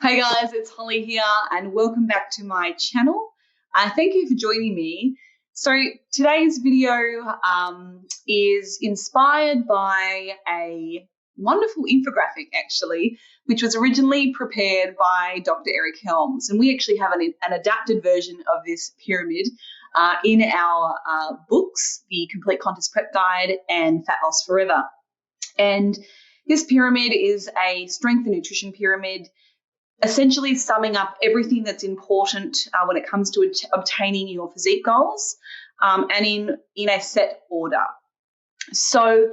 Hey guys, it's Holly here and welcome back to my channel. Thank you for joining me. So today's video is inspired by a wonderful infographic actually, which was originally prepared by Dr. Eric Helms. And we actually have an adapted version of this pyramid in our books, The Complete Contest Prep Guide and Fat Loss Forever. And this pyramid is a strength and nutrition pyramid, essentially summing up everything that's important when it comes to obtaining your physique goals and in a set order. So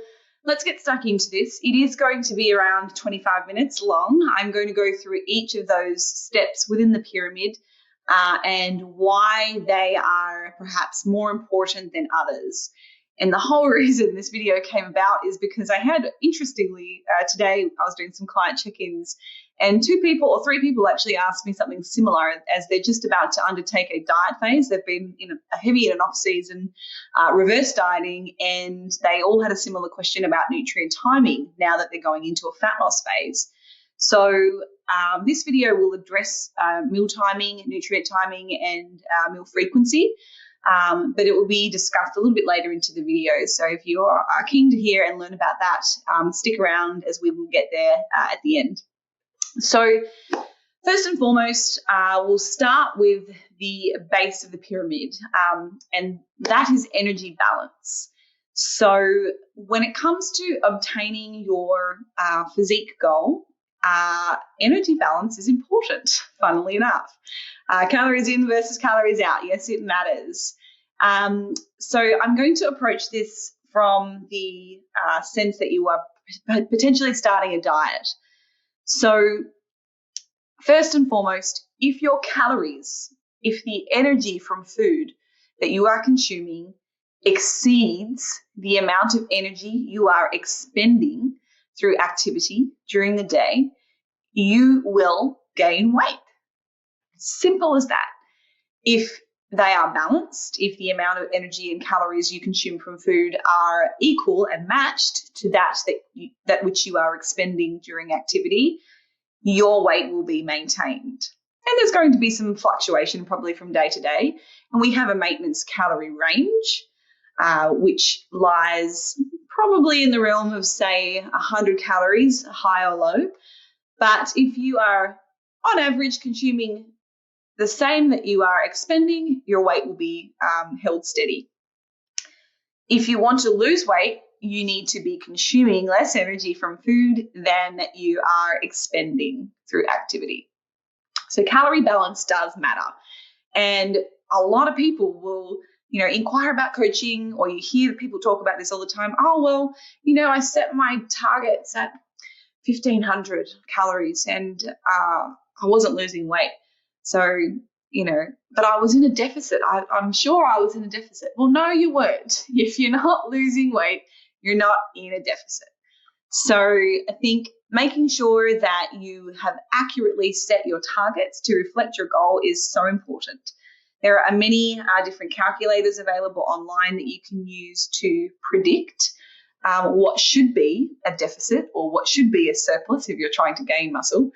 let's get stuck into this. It is going to be around 25 minutes long. I'm going to go through each of those steps within the pyramid and why they are perhaps more important than others. And the whole reason this video came about is because I had, interestingly, today I was doing some client check-ins and 2 people or 3 people actually asked me something similar as they're just about to undertake a diet phase. They've been in a heavy and off-season reverse dieting, and they all had a similar question about nutrient timing now that they're going into a fat loss phase. So this video will address meal timing, nutrient timing, and meal frequency. But it will be discussed a little bit later into the video. So if you are keen to hear and learn about that, stick around as we will get there at the end. So first and foremost, we'll start with the base of the pyramid, and that is energy balance. So when it comes to obtaining your physique goal, energy balance is important, funnily enough. Calories in versus calories out. Yes, it matters. So I'm going to approach this from the sense that you are potentially starting a diet. So first and foremost, if your calories, if the energy from food that you are consuming exceeds the amount of energy you are expending through activity during the day, you will gain weight. Simple as that. If they are balanced, if the amount of energy and calories you consume from food are equal and matched to that which you are expending during activity, your weight will be maintained. And there's going to be some fluctuation probably from day to day. And we have a maintenance calorie range, which lies probably in the realm of, say, 100 calories, high or low. But if you are, on average, consuming the same that you are expending, your weight will be held steady. If you want to lose weight, you need to be consuming less energy from food than you are expending through activity. So calorie balance does matter. And a lot of people will, inquire about coaching, or you hear people talk about this all the time. Oh, well, I set my targets at 1,500 calories and I wasn't losing weight. So, but I was in a deficit. I'm sure I was in a deficit. Well, no, you weren't. If you're not losing weight, you're not in a deficit. So I think making sure that you have accurately set your targets to reflect your goal is so important. There are many different calculators available online that you can use to predict what should be a deficit or what should be a surplus if you're trying to gain muscle.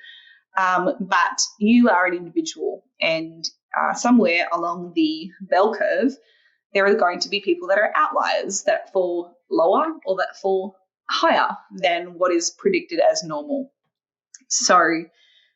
But you are an individual, and somewhere along the bell curve, there are going to be people that are outliers that fall lower or that fall higher than what is predicted as normal. So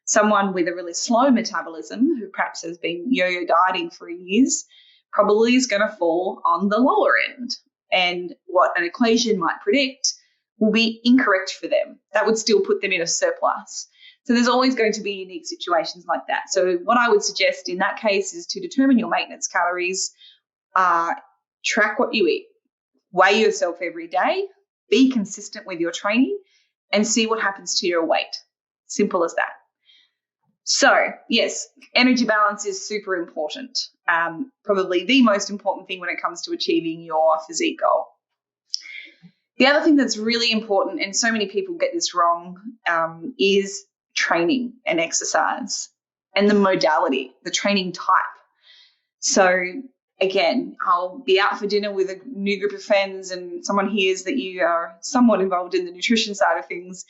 someone with a really slow metabolism who perhaps has been yo-yo dieting for years probably is going to fall on the lower end. And what an equation might predict will be incorrect for them. That would still put them in a surplus. So there's always going to be unique situations like that. So what I would suggest in that case is to determine your maintenance calories, track what you eat, weigh yourself every day, be consistent with your training, and see what happens to your weight. Simple as that. So yes, energy balance is super important. Probably the most important thing when it comes to achieving your physique goal. The other thing that's really important, and so many people get this wrong, is training and exercise and the modality, the training type. So again, I'll be out for dinner with a new group of friends and someone hears that you are somewhat involved in the nutrition side of things,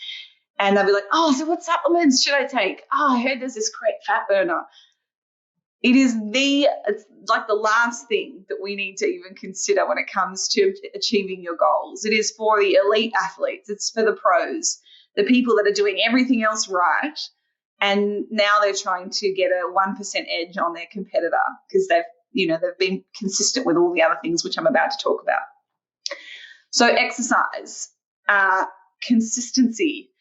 And they'll be like, oh, so what supplements should I take? Oh, I heard there's this great fat burner. It's like the last thing that we need to even consider when it comes to achieving your goals. It is for the elite athletes. It's for the pros, the people that are doing everything else right. And now they're trying to get a 1% edge on their competitor because they've been consistent with all the other things, which I'm about to talk about. So exercise, consistency.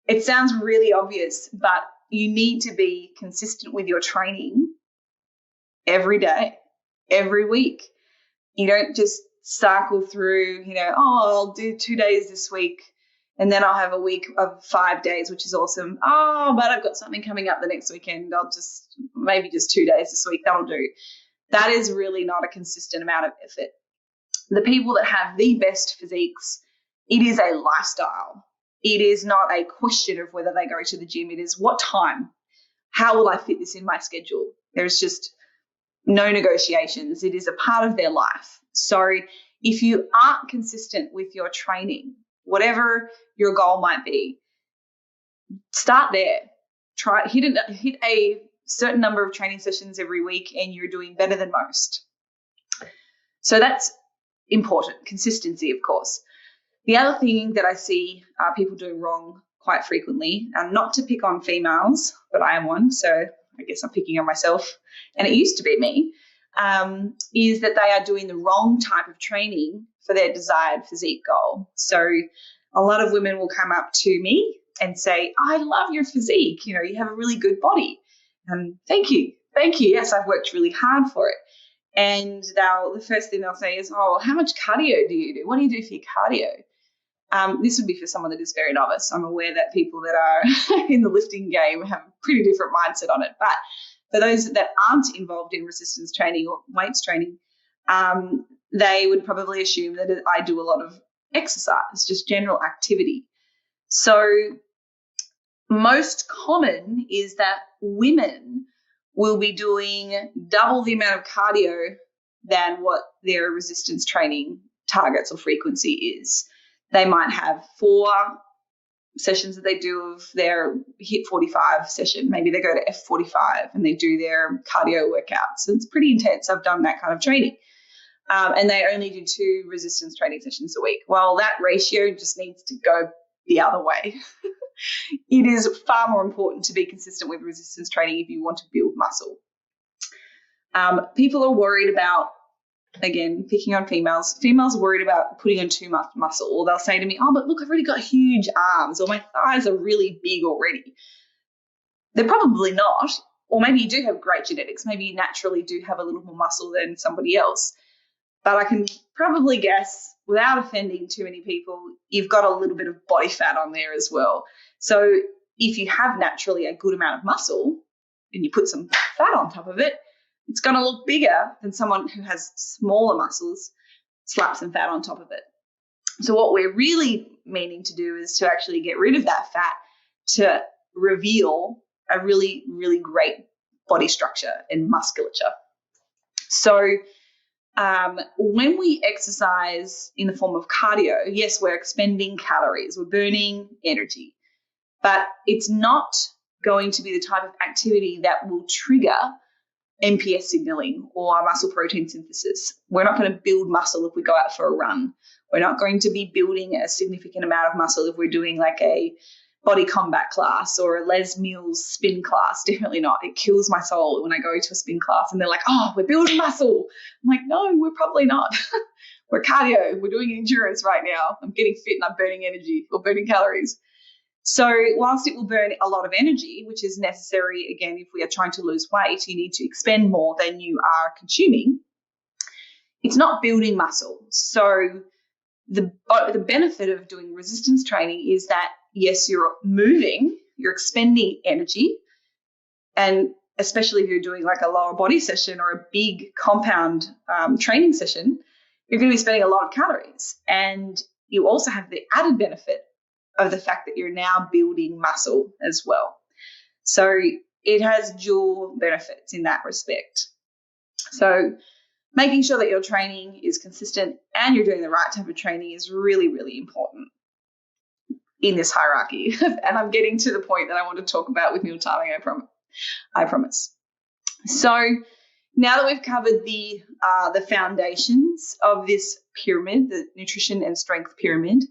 It sounds really obvious, but you need to be consistent with your training every day, every week. You don't just cycle through, I'll do 2 days this week and then I'll have a week of 5 days, which is awesome. Oh, but I've got something coming up the next weekend. I'll maybe just 2 days this week. That'll do. That is really not a consistent amount of effort. The people that have the best physiques, it is a lifestyle. It is not a question of whether they go to the gym. It is what time? How will I fit this in my schedule? There's just no negotiations. It is a part of their life. So if you aren't consistent with your training, whatever your goal might be, start there. Hit a certain number of training sessions every week and you're doing better than most. So that's important. Consistency, of course. The other thing that I see people doing wrong quite frequently, and not to pick on females, but I am one, so I guess I'm picking on myself, and it used to be me, is that they are doing the wrong type of training for their desired physique goal. So a lot of women will come up to me and say, I love your physique. You have a really good body. And thank you. Yes, I've worked really hard for it. And the first thing they'll say is, oh, how much cardio do you do? What do you do for your cardio? This would be for someone that is very novice. I'm aware that people that are in the lifting game have a pretty different mindset on it. But for those that aren't involved in resistance training or weights training, they would probably assume that I do a lot of exercise, just general activity. So most common is that women will be doing double the amount of cardio than what their resistance training targets or frequency is. They might have 4 sessions that they do of their HIIT 45 session. Maybe they go to F45 and they do their cardio workouts. So it's pretty intense. I've done that kind of training. And they only do 2 resistance training sessions a week. Well, that ratio just needs to go the other way. It is far more important to be consistent with resistance training if you want to build muscle. People are worried about, again, picking on females. Females are worried about putting on too much muscle, or they'll say to me, oh, but look, I've already got huge arms, or my thighs are really big already. They're probably not, or maybe you do have great genetics. Maybe you naturally do have a little more muscle than somebody else. But I can probably guess, without offending too many people, you've got a little bit of body fat on there as well. So if you have naturally a good amount of muscle and you put some fat on top of it, it's going to look bigger than someone who has smaller muscles, slap some fat on top of it. So what we're really meaning to do is to actually get rid of that fat to reveal a really, really great body structure and musculature. So when we exercise in the form of cardio, yes, we're expending calories, we're burning energy, but it's not going to be the type of activity that will trigger MPS signaling or muscle protein synthesis. We're not going to build muscle if we go out for a run. We're not going to be building a significant amount of muscle if we're doing like a body combat class or a Les Mills spin class. Definitely not. It kills my soul when I go to a spin class and they're like, oh, we're building muscle. I'm like, no, we're probably not. We're cardio. We're doing endurance right now. I'm getting fit and I'm burning energy or burning calories. So whilst it will burn a lot of energy, which is necessary, again, if we are trying to lose weight, you need to expend more than you are consuming. It's not building muscle. So the benefit of doing resistance training is that, yes, you're moving, you're expending energy, and especially if you're doing like a lower body session or a big compound training session, you're going to be spending a lot of calories. And you also have the added benefit of the fact that you're now building muscle as well. So it has dual benefits in that respect. So making sure that your training is consistent and you're doing the right type of training is really, really important. in this hierarchy. And I'm getting to the point that I want to talk about with meal timing, I promise. So now that we've covered the foundations of this pyramid, the nutrition and strength pyramid,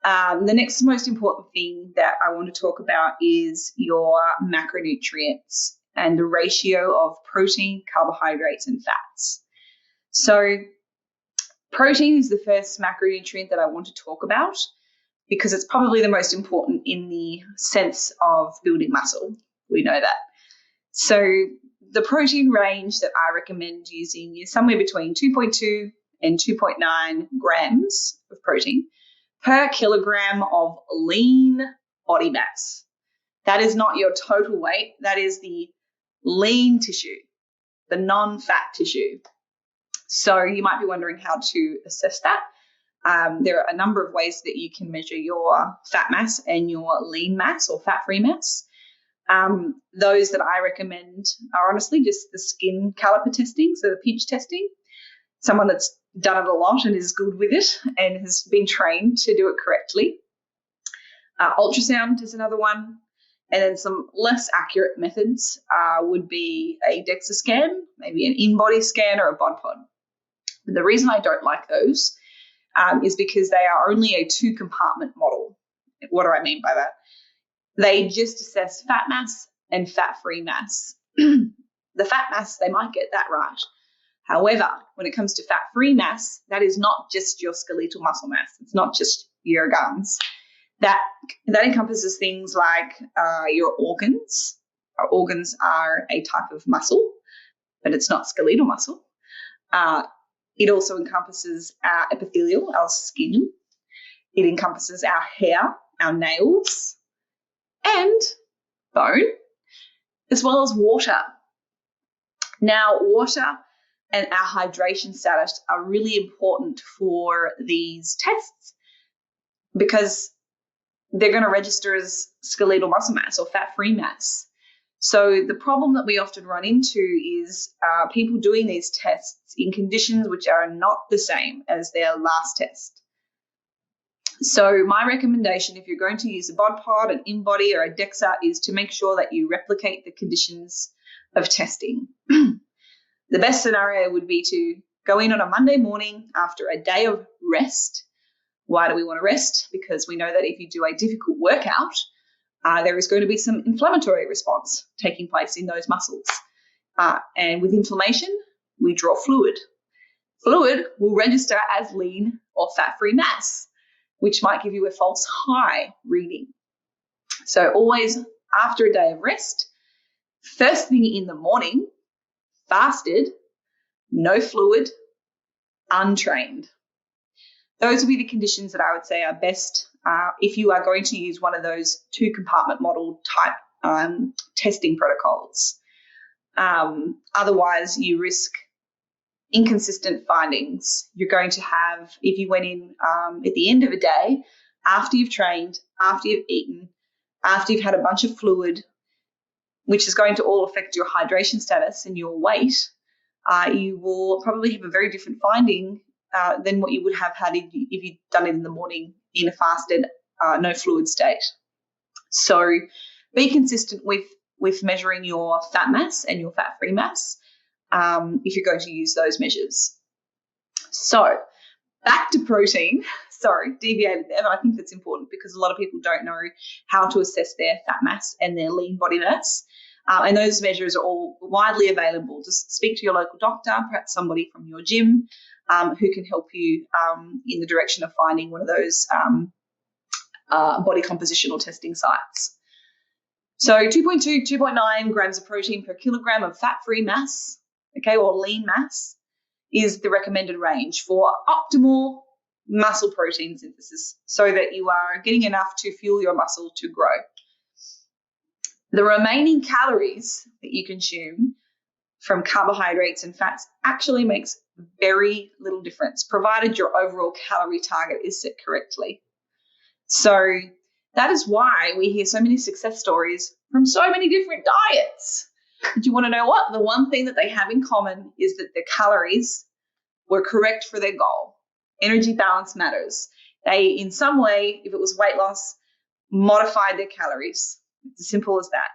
the next most important thing that I want to talk about is your macronutrients and the ratio of protein, carbohydrates, and fats. So protein is the first macronutrient that I want to talk about because it's probably the most important in the sense of building muscle. We know that. So the protein range that I recommend using is somewhere between 2.2 and 2.9 grams of protein per kilogram of lean body mass. That is not your total weight. That is the lean tissue, the non-fat tissue. So you might be wondering how to assess that. There are a number of ways that you can measure your fat mass and your lean mass or fat-free mass. Those that I recommend are honestly just the skin caliper testing, so the pinch testing. Someone that's done it a lot and is good with it and has been trained to do it correctly. Ultrasound is another one. And then some less accurate methods would be a DEXA scan, maybe an in-body scan or a bod pod. But the reason I don't like those is because they are only a two-compartment model. What do I mean by that? They just assess fat mass and fat-free mass. The fat mass, they might get that right. However, when it comes to fat-free mass, that is not just your skeletal muscle mass. It's not just your guns. That encompasses things like your organs. Our organs are a type of muscle, but it's not skeletal muscle. It also encompasses our epithelial, our skin. It encompasses our hair, our nails, and bone, as well as water. Now, water and our hydration status are really important for these tests because they're going to register as skeletal muscle mass or fat-free mass. So the problem that we often run into is people doing these tests in conditions which are not the same as their last test. So my recommendation, if you're going to use a bod pod, an in-body, or a DEXA, is to make sure that you replicate the conditions of testing. The best scenario would be to go in on a Monday morning after a day of rest. Why do we want to rest? Because we know that if you do a difficult workout, there is going to be some inflammatory response taking place in those muscles. And with inflammation, we draw fluid. Fluid will register as lean or fat-free mass, which might give you a false high reading. So always after a day of rest, first thing in the morning, fasted, no fluid, untrained. Those would be the conditions that I would say are best if you are going to use one of those two-compartment model type testing protocols. Otherwise, you risk inconsistent findings. You're going to have, if you went in at the end of a day, after you've trained, after you've eaten, after you've had a bunch of fluid, which is going to all affect your hydration status and your weight, you will probably have a very different finding than what you would have had if you'd done it in the morning in a fasted, no fluid state. So be consistent with measuring your fat mass and your fat-free mass if you're going to use those measures. So back to protein. Sorry, deviated there, but I think that's important because a lot of people don't know how to assess their fat mass and their lean body mass. And those measures are all widely available. Just speak to your local doctor, perhaps somebody from your gym who can help you in the direction of finding one of those body compositional testing sites. So 2.2, 2.9 grams of protein per kilogram of fat-free mass, okay, or lean mass, is the recommended range for optimal muscle protein synthesis so that you are getting enough to fuel your muscle to grow. The remaining calories that you consume from carbohydrates and fats actually makes very little difference, provided your overall calorie target is set correctly. So that is why we hear so many success stories from so many different diets. But you want to know what? The one thing that they have in common is that the calories were correct for their goal. Energy balance matters. They, in some way, if it was weight loss, modified their calories. It's as simple as that.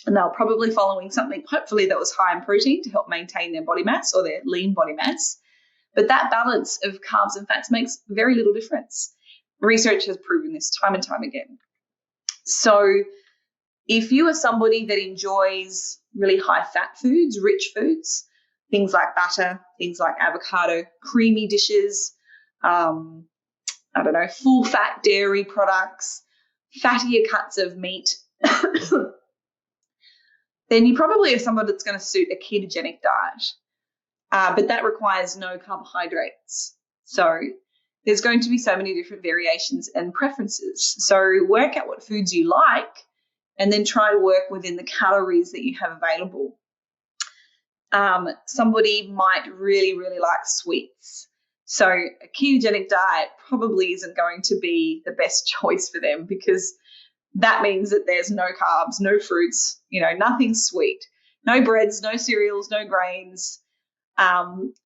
And they were probably following something, hopefully, that was high in protein to help maintain their body mass or their lean body mass. But that balance of carbs and fats makes very little difference. Research has proven this time and time again. So if you are somebody that enjoys really high fat foods, rich foods, things like butter, things like avocado, creamy dishes, full fat dairy products, fattier cuts of meat, then you probably are someone that's going to suit a ketogenic diet. But that requires no carbohydrates. So there's going to be so many different variations and preferences. So work out what foods you like and then try to work within the calories that you have available. Somebody might really, really like sweets. So a ketogenic diet probably isn't going to be the best choice for them, because that means that there's no carbs, no fruits, nothing sweet, no breads, no cereals, no grains.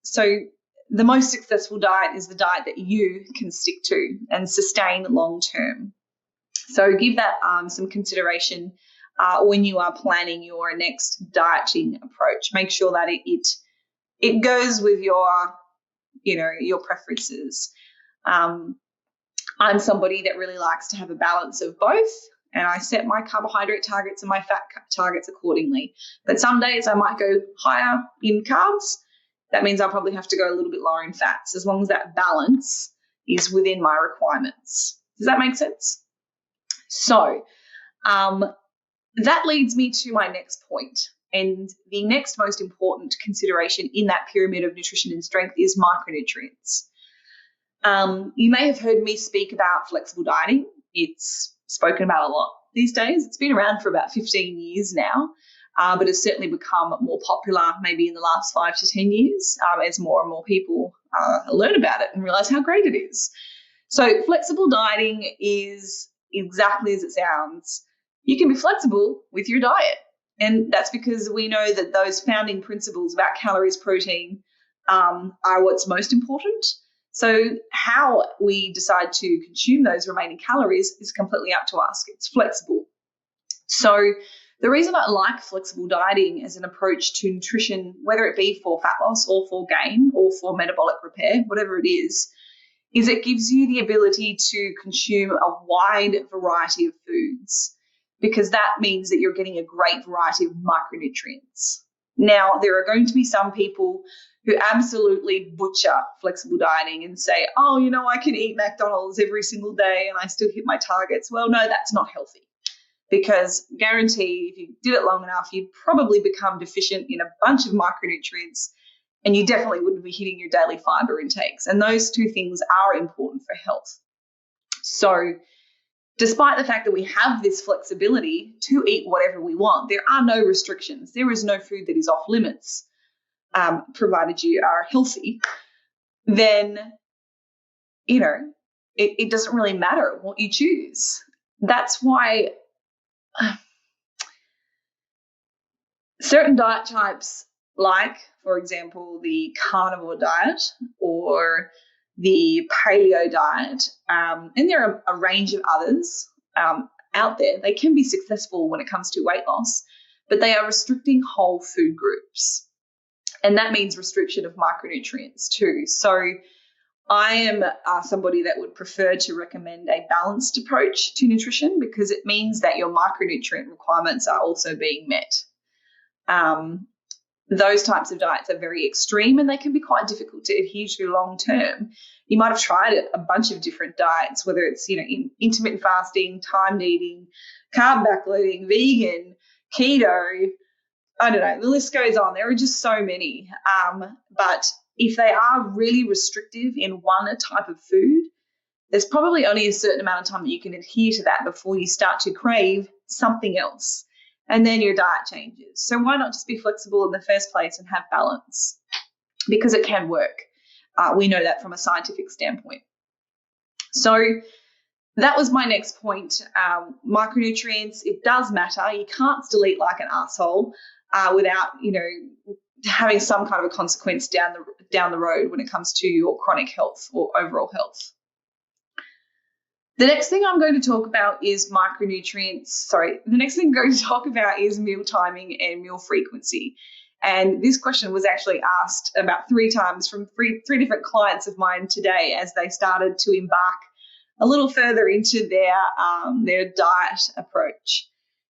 So the most successful diet is the diet that you can stick to and sustain long term. So give that some consideration when you are planning your next dieting approach. Make sure that it goes with your preferences. I'm somebody that really likes to have a balance of both, and I set my carbohydrate targets and my fat targets accordingly. But some days I might go higher in carbs. That means I'll probably have to go a little bit lower in fats, as long as that balance is within my requirements. Does that make sense? So that leads me to my next point. And the next most important consideration in that pyramid of nutrition and strength is micronutrients. You may have heard me speak about flexible dieting. It's spoken about a lot these days. It's been around for about 15 years now, but it's certainly become more popular maybe in the last 5 to 10 years as more and more people learn about it and realize how great it is. So flexible dieting is exactly as it sounds. You can be flexible with your diet. And that's because we know that those founding principles about calories, protein are what's most important. So how we decide to consume those remaining calories is completely up to us. It's flexible. So the reason I like flexible dieting as an approach to nutrition, whether it be for fat loss or for gain or for metabolic repair, whatever it is it gives you the ability to consume a wide variety of foods, because that means that you're getting a great variety of micronutrients. Now, there are going to be some people who absolutely butcher flexible dieting and say, I can eat McDonald's every single day and I still hit my targets. Well, no, that's not healthy, because guarantee if you did it long enough, you'd probably become deficient in a bunch of micronutrients, and you definitely wouldn't be hitting your daily fiber intakes. And those two things are important for health. So despite the fact that we have this flexibility to eat whatever we want, there are no restrictions. There is no food that is off limits, provided you are healthy. Then, it doesn't really matter what you choose. That's why certain diet types, like, for example, the carnivore diet or the paleo diet, and there are a range of others out there, they can be successful when it comes to weight loss, but they are restricting whole food groups. And that means restriction of micronutrients too. So I am somebody that would prefer to recommend a balanced approach to nutrition, because it means that your micronutrient requirements are also being met. Those types of diets are very extreme and they can be quite difficult to adhere to long term. You might have tried a bunch of different diets, whether it's intermittent fasting, timed eating, carb backloading, vegan, keto. I don't know, the list goes on. There are just so many. But if they are really restrictive in one type of food, there's probably only a certain amount of time that you can adhere to that before you start to crave something else. And then your diet changes. So why not just be flexible in the first place and have balance? Because it can work. We know that from a scientific standpoint. So that was my next point. Micronutrients, it does matter. You can't still eat like an asshole without, having some kind of a consequence down the road when it comes to your chronic health or overall health. The next thing I'm going to talk about is micronutrients. Sorry, the next thing I'm going to talk about is meal timing and meal frequency. And this question was actually asked about 3 times from three different clients of mine today as they started to embark a little further into their diet approach.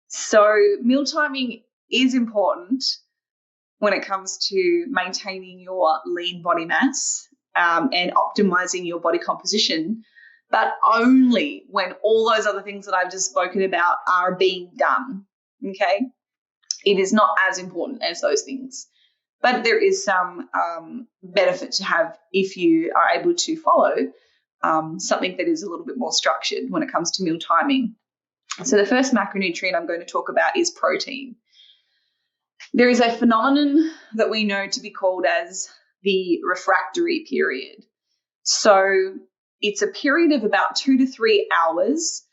So meal timing is important when it comes to maintaining your lean body mass and optimizing your body composition, but only when all those other things that I've just spoken about are being done, okay? It is not as important as those things, but there is some benefit to have if you are able to follow something that is a little bit more structured when it comes to meal timing. So the first macronutrient I'm going to talk about is protein. There is a phenomenon that we know to be called as the refractory period. So it's a period of about 2 to 3 hours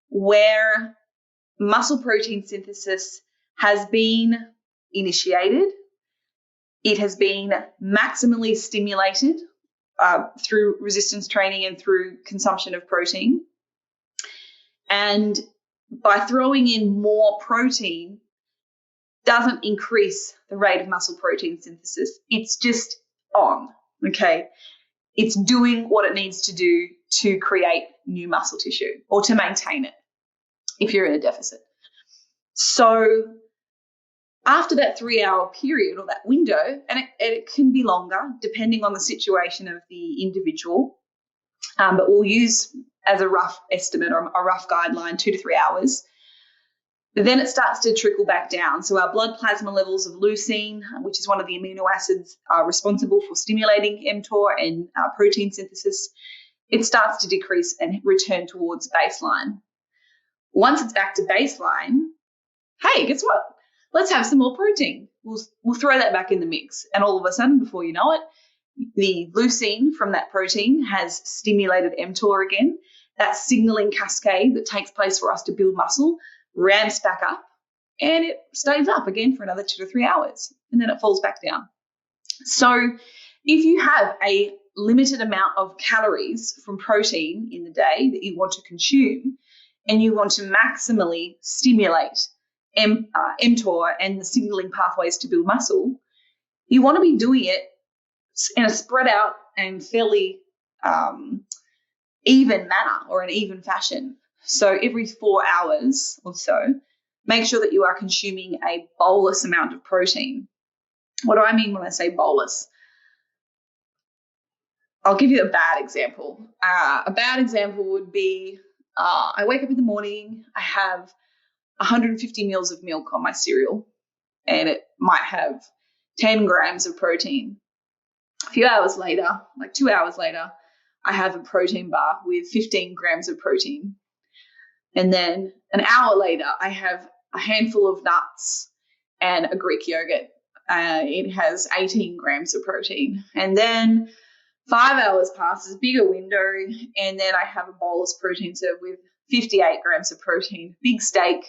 where muscle protein synthesis has been initiated. It has been maximally stimulated through resistance training and through consumption of protein. And by throwing in more protein doesn't increase the rate of muscle protein synthesis. It's just on, okay? It's doing what it needs to do to create new muscle tissue or to maintain it if you're in a deficit. So after that 3-hour period or that window, and it can be longer depending on the situation of the individual, but we'll use as a rough estimate or a rough guideline 2 to 3 hours. Then it starts to trickle back down. So our blood plasma levels of leucine, which is one of the amino acids responsible for stimulating mTOR and protein synthesis, it starts to decrease and return towards baseline. Once it's back to baseline, hey, guess what? Let's have some more protein. We'll throw that back in the mix. And all of a sudden, before you know it, the leucine from that protein has stimulated mTOR again. That signaling cascade that takes place for us to build muscle ramps back up and it stays up again for another 2 to 3 hours, and then it falls back down. So if you have a limited amount of calories from protein in the day that you want to consume and you want to maximally stimulate mTOR and the signaling pathways to build muscle, you want to be doing it in a spread out and fairly even manner or an even fashion. So every 4 hours or so, make sure that you are consuming a bolus amount of protein. What do I mean when I say bolus? I'll give you a bad example. A bad example would be I wake up in the morning, I have 150 mils of milk on my cereal, and it might have 10 grams of protein. A few hours later, like 2 hours later, I have a protein bar with 15 grams of protein. And then an hour later, I have a handful of nuts and a Greek yogurt. It has 18 grams of protein. And then 5 hours passes, bigger window, and then I have a bolus protein serve with 58 grams of protein, big steak.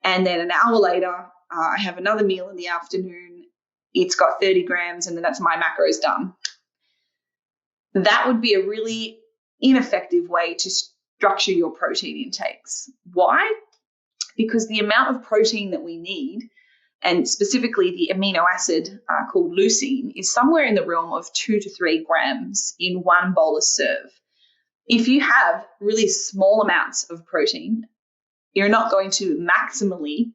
And then an hour later, I have another meal in the afternoon. It's got 30 grams, and then that's my macros done. That would be a really ineffective way to structure your protein intakes. Why? Because the amount of protein that we need, and specifically the amino acid called leucine, is somewhere in the realm of 2 to 3 grams in one bolus serve. If you have really small amounts of protein, you're not going to maximally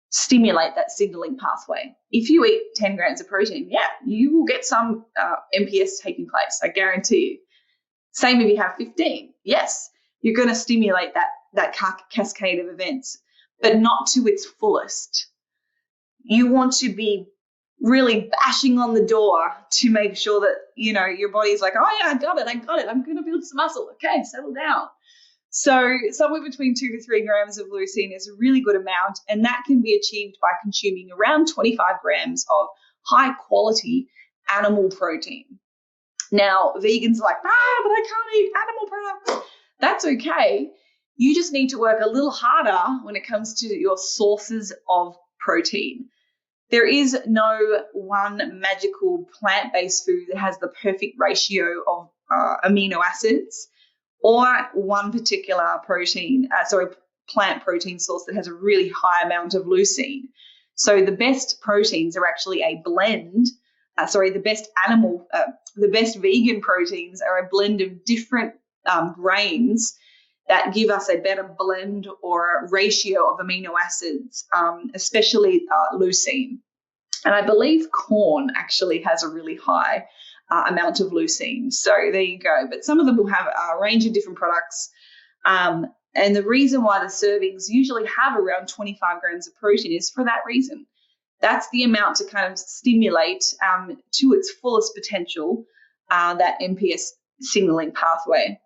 stimulate that signaling pathway. If you eat 10 grams of protein, yeah, you will get some MPS taking place, I guarantee you. Same if you have 15. Yes, you're going to stimulate that cascade of events, but not to its fullest. You want to be really bashing on the door to make sure that, your body's like, oh yeah, I got it. I'm going to build some muscle. Okay, settle down. So somewhere between 2 to 3 grams of leucine is a really good amount, and that can be achieved by consuming around 25 grams of high quality animal protein. Now, vegans are like, but I can't eat animal products. That's okay. You just need to work a little harder when it comes to your sources of protein. There is no one magical plant-based food that has the perfect ratio of amino acids or one particular plant protein source that has a really high amount of leucine. So the best proteins are actually a blend. The best vegan proteins are a blend of different grains that give us a better blend or ratio of amino acids, especially leucine. And I believe corn actually has a really high amount of leucine. So there you go. But some of them will have a range of different products. And the reason why the servings usually have around 25 grams of protein is for that reason. That's the amount to kind of stimulate to its fullest potential that MPS signaling pathway.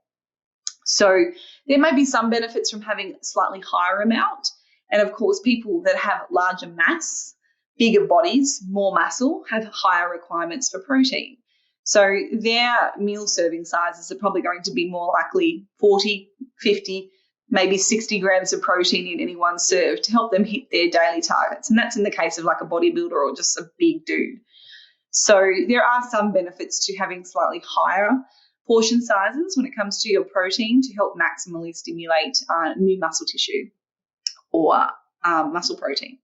So there may be some benefits from having a slightly higher amount. And of course, people that have larger mass, bigger bodies, more muscle, have higher requirements for protein. So their meal serving sizes are probably going to be more likely 40, 50, maybe 60 grams of protein in any one serve to help them hit their daily targets. And that's in the case of like a bodybuilder or just a big dude. So there are some benefits to having slightly higher portion sizes when it comes to your protein to help maximally stimulate new muscle tissue or muscle protein.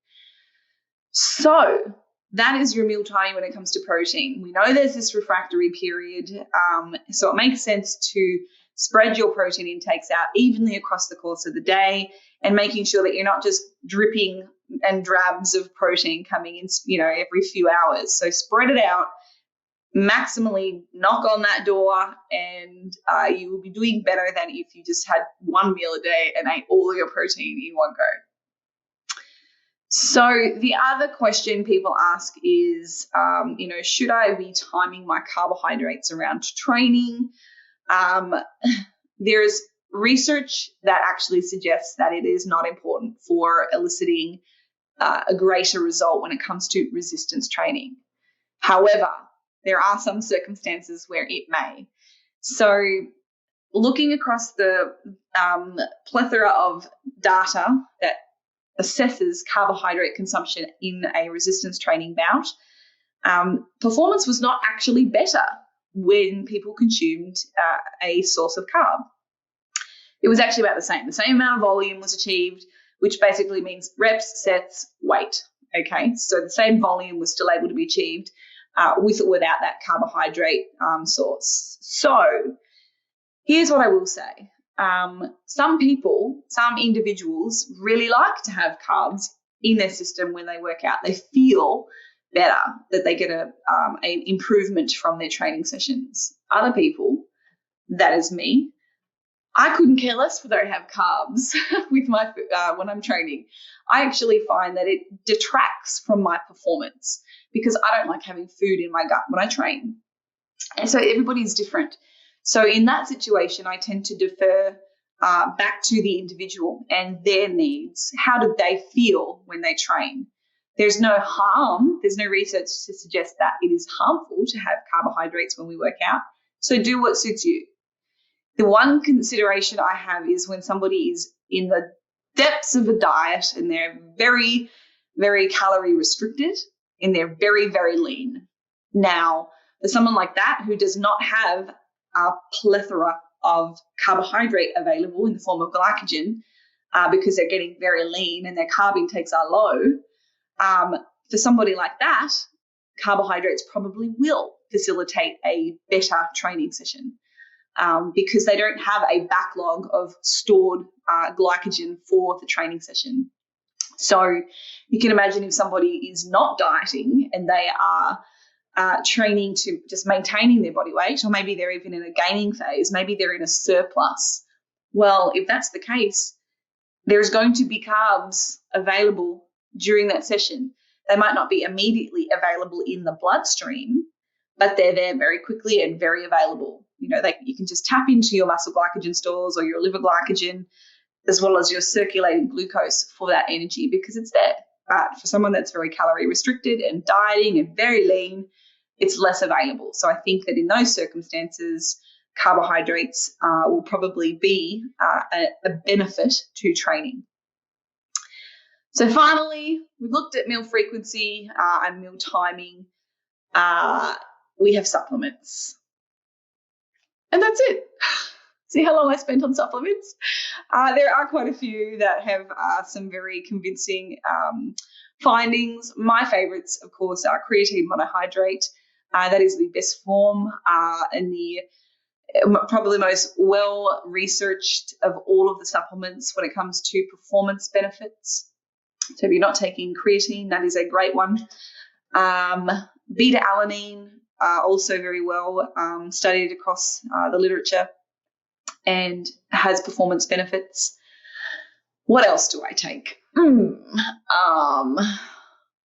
So that is your meal timing when it comes to protein. We know there's this refractory period, so it makes sense to spread your protein intakes out evenly across the course of the day and making sure that you're not just dripping and drabs of protein coming in, every few hours. So spread it out, maximally knock on that door, and you will be doing better than if you just had one meal a day and ate all of your protein in one go. So the other question people ask is, should I be timing my carbohydrates around training? There's research that actually suggests that it is not important for eliciting a greater result when it comes to resistance training. However, there are some circumstances where it may. So looking across the plethora of data that assesses carbohydrate consumption in a resistance training bout, performance was not actually better when people consumed a source of carb. It was actually about the same. The same amount of volume was achieved, which basically means reps, sets, weight. Okay, so the same volume was still able to be achieved with or without that carbohydrate source. So here's what I will say. Some individuals really like to have carbs in their system when they work out. They feel better, that they get an improvement from their training sessions. Other people, that is me, I couldn't care less whether I have carbs with my when I'm training. I actually find that it detracts from my performance because I don't like having food in my gut when I train. And so everybody's different. So in that situation, I tend to defer back to the individual and their needs. How do they feel when they train? There's no harm. There's no research to suggest that it is harmful to have carbohydrates when we work out. So do what suits you. The one consideration I have is when somebody is in the depths of a diet and they're very, very calorie restricted and they're very, very lean. Now, for someone like that who does not have a plethora of carbohydrate available in the form of glycogen because they're getting very lean and their carb intakes are low, for somebody like that, carbohydrates probably will facilitate a better training session because they don't have a backlog of stored glycogen for the training session. So you can imagine if somebody is not dieting and they are training to just maintaining their body weight, or maybe they're even in a gaining phase, maybe they're in a surplus. Well, if that's the case, there's going to be carbs available during that session. They might not be immediately available in the bloodstream, but they're there very quickly and very available. You can just tap into your muscle glycogen stores or your liver glycogen, as well as your circulating glucose for that energy because it's there. But for someone that's very calorie restricted and dieting and very lean, it's less available. So I think that in those circumstances, carbohydrates will probably be a benefit to training. So finally, we've looked at meal frequency and meal timing. We have supplements. And that's it. It's See how long I spent on supplements? There are quite a few that have some very convincing findings. My favorites, of course, are creatine monohydrate. That is the best form and the probably most well-researched of all of the supplements when it comes to performance benefits. So if you're not taking creatine, that is a great one. Beta-alanine, also very well studied across the literature and has performance benefits. What else do I take?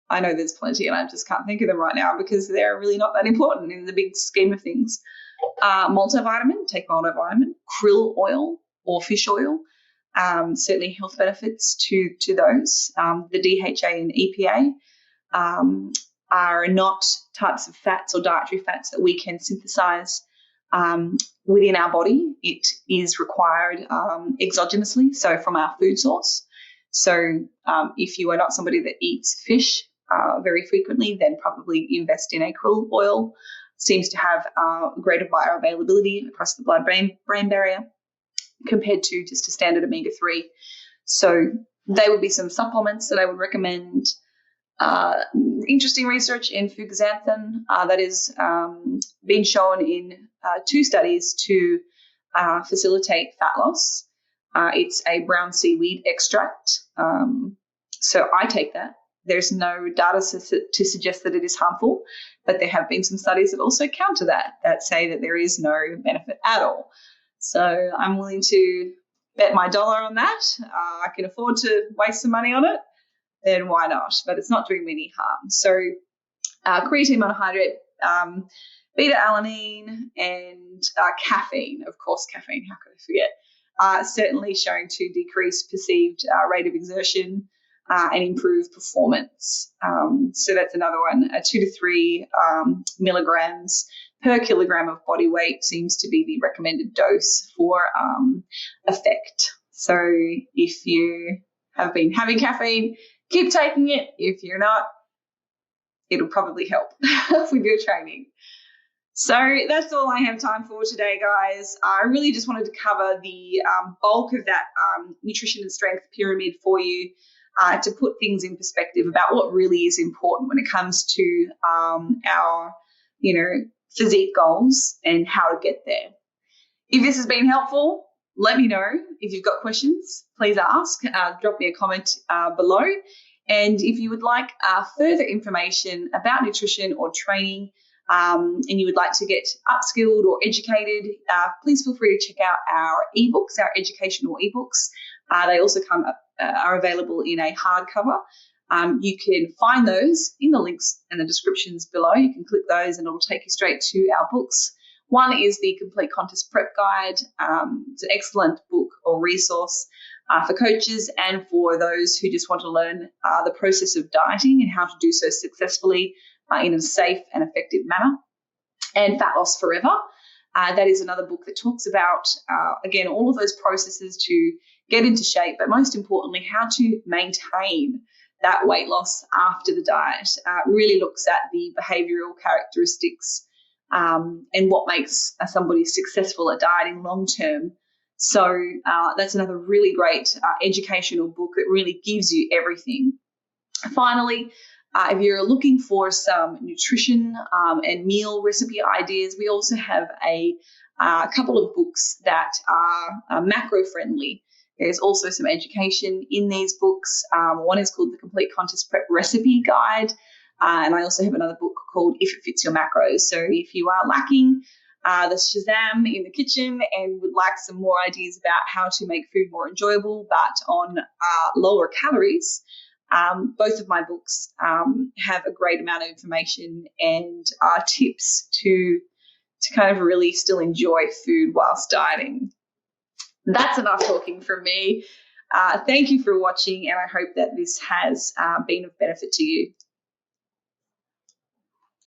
I know there's plenty and I just can't think of them right now because they're really not that important in the big scheme of things. Multivitamin, take multivitamin, krill oil or fish oil, certainly health benefits to those. The DHA and EPA are not types of fats or dietary fats that we can synthesize within our body. It is required exogenously, so from our food source. So if you are not somebody that eats fish very frequently, then probably invest in a krill oil. Seems to have greater bioavailability across the blood-brain barrier compared to just a standard omega-3. So they would be some supplements that I would recommend. Interesting research in fugaxanthin that is been shown in 2 studies to facilitate fat loss. It's a brown seaweed extract. So I take that. There's no data to suggest that it is harmful, but there have been some studies that also counter that say that there is no benefit at all. So I'm willing to bet my dollar on that. I can afford to waste some money on it, then why not? But it's not doing me any harm. So creatine monohydrate, beta-alanine, and caffeine. Of course, caffeine, how could I forget? Certainly shown to decrease perceived rate of exertion and improve performance. So that's another one. 2 to 3 milligrams per kilogram of body weight seems to be the recommended dose for effect. So if you have been having caffeine, keep taking it. If you're not, it'll probably help with your training. So that's all I have time for today, guys. I really just wanted to cover the bulk of that nutrition and strength pyramid for you to put things in perspective about what really is important when it comes to our, physique goals and how to get there. If this has been helpful, let me know. If you've got questions, please ask. Drop me a comment below. And if you would like further information about nutrition or training, and you would like to get upskilled or educated, please feel free to check out our ebooks, our educational ebooks. They also are available in a hardcover. You can find those in the links and the descriptions below. You can click those and it'll take you straight to our books. One is the Complete Contest Prep Guide. It's an excellent book or resource for coaches and for those who just want to learn the process of dieting and how to do so successfully in a safe and effective manner. And Fat Loss Forever. That is another book that talks about, again, all of those processes to get into shape, but most importantly, how to maintain that weight loss after the diet. Really looks at the behavioral characteristics and what makes somebody successful at dieting long term. So that's another really great educational book that really gives you everything. Finally, if you're looking for some nutrition and meal recipe ideas, we also have a couple of books that are macro friendly. There's also some education in these books. One is called the Complete Contest Prep Recipe Guide, and I also have another book called If It Fits Your Macros. So if you are lacking the Shazam in the kitchen and would like some more ideas about how to make food more enjoyable but on lower calories, both of my books have a great amount of information and tips to kind of really still enjoy food whilst dieting. That's enough talking from me. Thank you for watching, and I hope that this has been of benefit to you.